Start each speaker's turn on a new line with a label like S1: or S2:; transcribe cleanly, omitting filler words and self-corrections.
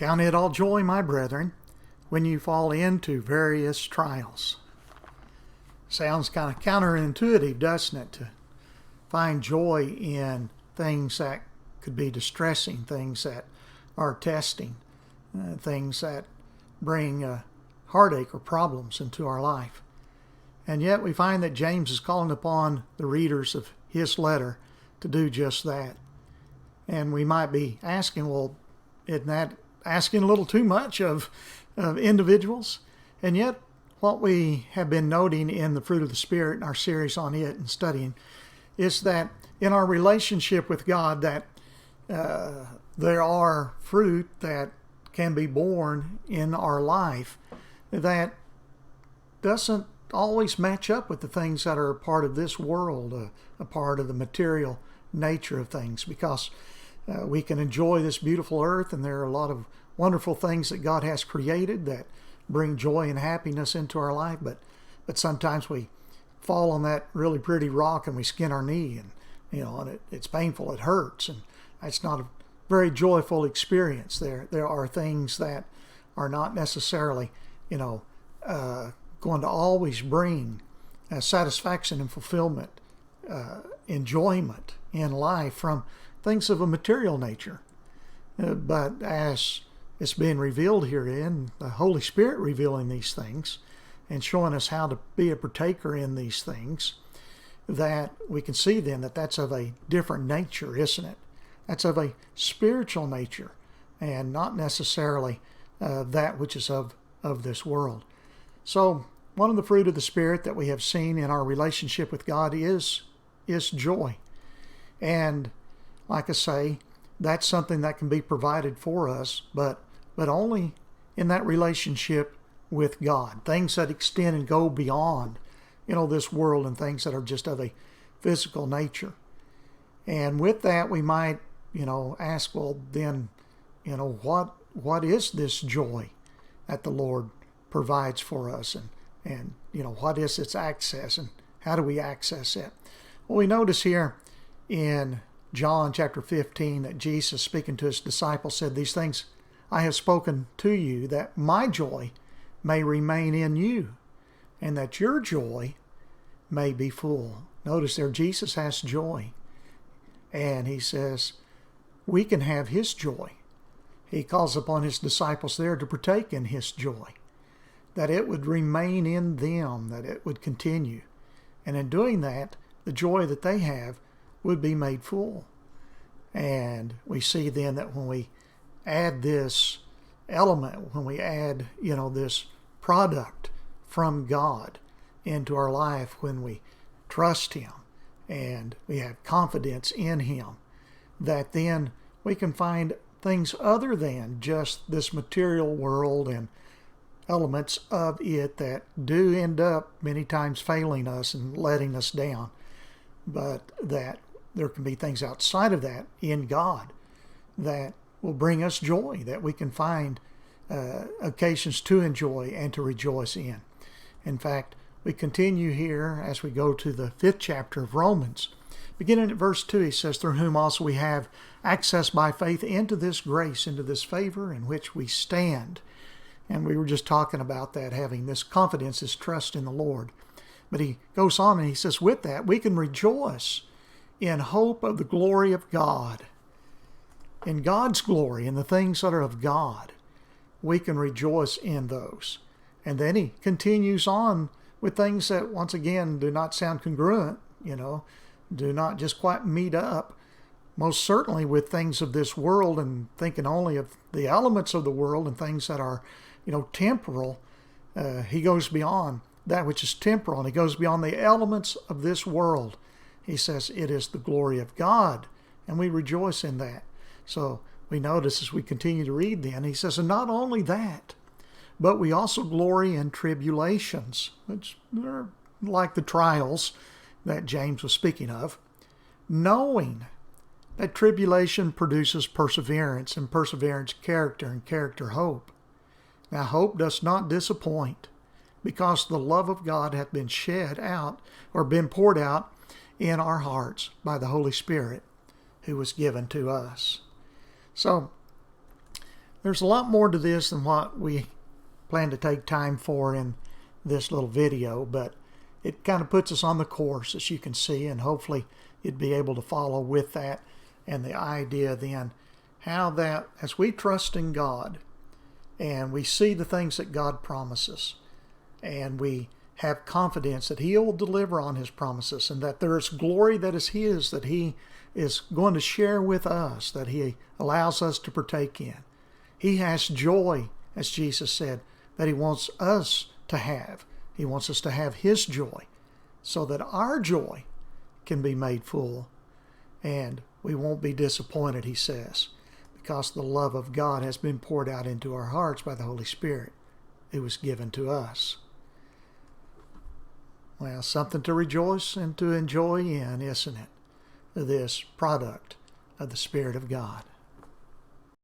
S1: Count it all joy, my brethren, when you fall into various trials. Sounds kind of counterintuitive, doesn't it? To find joy in things that could be distressing, things that are testing, things that bring heartache or problems into our life. And yet we find that James is calling upon the readers of his letter to do just that. And we might be asking, well, isn't that asking a little too much of individuals? And yet what we have been noting in the fruit of the Spirit in our series on it and studying is that in our relationship with God that there are fruit that can be born in our life that doesn't always match up with the things that are a part of this world, a part of the material nature of things, because we can enjoy this beautiful earth, and there are a lot of wonderful things that God has created that bring joy and happiness into our life, but sometimes we fall on that really pretty rock and we skin our knee, and and it's painful, it hurts, and it's not a very joyful experience. There are things that are not necessarily going to always bring satisfaction and fulfillment, enjoyment in life from things of a material nature. But as it's being revealed herein, the Holy Spirit revealing these things and showing us how to be a partaker in these things, that we can see then that that's of a different nature, isn't it? That's of a spiritual nature and not necessarily that which is of this world. So one of the fruit of the Spirit that we have seen in our relationship with God is joy. And like I say, that's something that can be provided for us, but only in that relationship with God. Things that extend and go beyond, this world, and things that are just of a physical nature. And with that, we might, ask, well, then, what is this joy that the Lord provides for us? And what is its access, and how do we access it? Well, we notice here in John chapter 15 that Jesus, speaking to his disciples, said, "These things I have spoken to you, that my joy may remain in you, and that your joy may be full." Notice there, Jesus has joy. And he says, we can have his joy. He calls upon his disciples there to partake in his joy, that it would remain in them, that it would continue. And in doing that, the joy that they have would be made full. And we see then that when we add this element, when we add, this product from God into our life, when we trust him and we have confidence in him, that then we can find things other than just this material world and elements of it that do end up many times failing us and letting us down, but that there can be things outside of that in God that will bring us joy, that we can find occasions to enjoy and to rejoice in. In fact, we continue here as we go to the 5th chapter of Romans. Beginning at verse 2, he says, "Through whom also we have access by faith into this grace, into this favor in which we stand." And we were just talking about that, having this confidence, this trust in the Lord. But he goes on and he says, with that, we can rejoice in hope of the glory of God. In God's glory, in the things that are of God, we can rejoice in those. And then he continues on with things that, once again, do not sound congruent, do not just quite meet up, most certainly with things of this world, and thinking only of the elements of the world and things that are, temporal. He goes beyond that which is temporal, and he goes beyond the elements of this world. He says it is the glory of God, and we rejoice in that. So we notice as we continue to read then, he says, and not only that, but we also glory in tribulations, which are like the trials that James was speaking of, knowing that tribulation produces perseverance, and perseverance character, and character hope. Now hope does not disappoint, because the love of God hath been shed out, or been poured out in our hearts by the Holy Spirit who was given to us. So there's a lot more to this than what we plan to take time for in this little video, but it kind of puts us on the course, as you can see, and hopefully you'd be able to follow with that. And the idea then, how that as we trust in God and we see the things that God promises, and we have confidence that He will deliver on His promises, and that there is glory that is His, that He is going to share with us, that He allows us to partake in. He has joy, as Jesus said, that He wants us to have. He wants us to have His joy so that our joy can be made full, and we won't be disappointed, He says, because the love of God has been poured out into our hearts by the Holy Spirit. It was given to us. Well, something to rejoice and to enjoy in, isn't it? This product of the Spirit of God.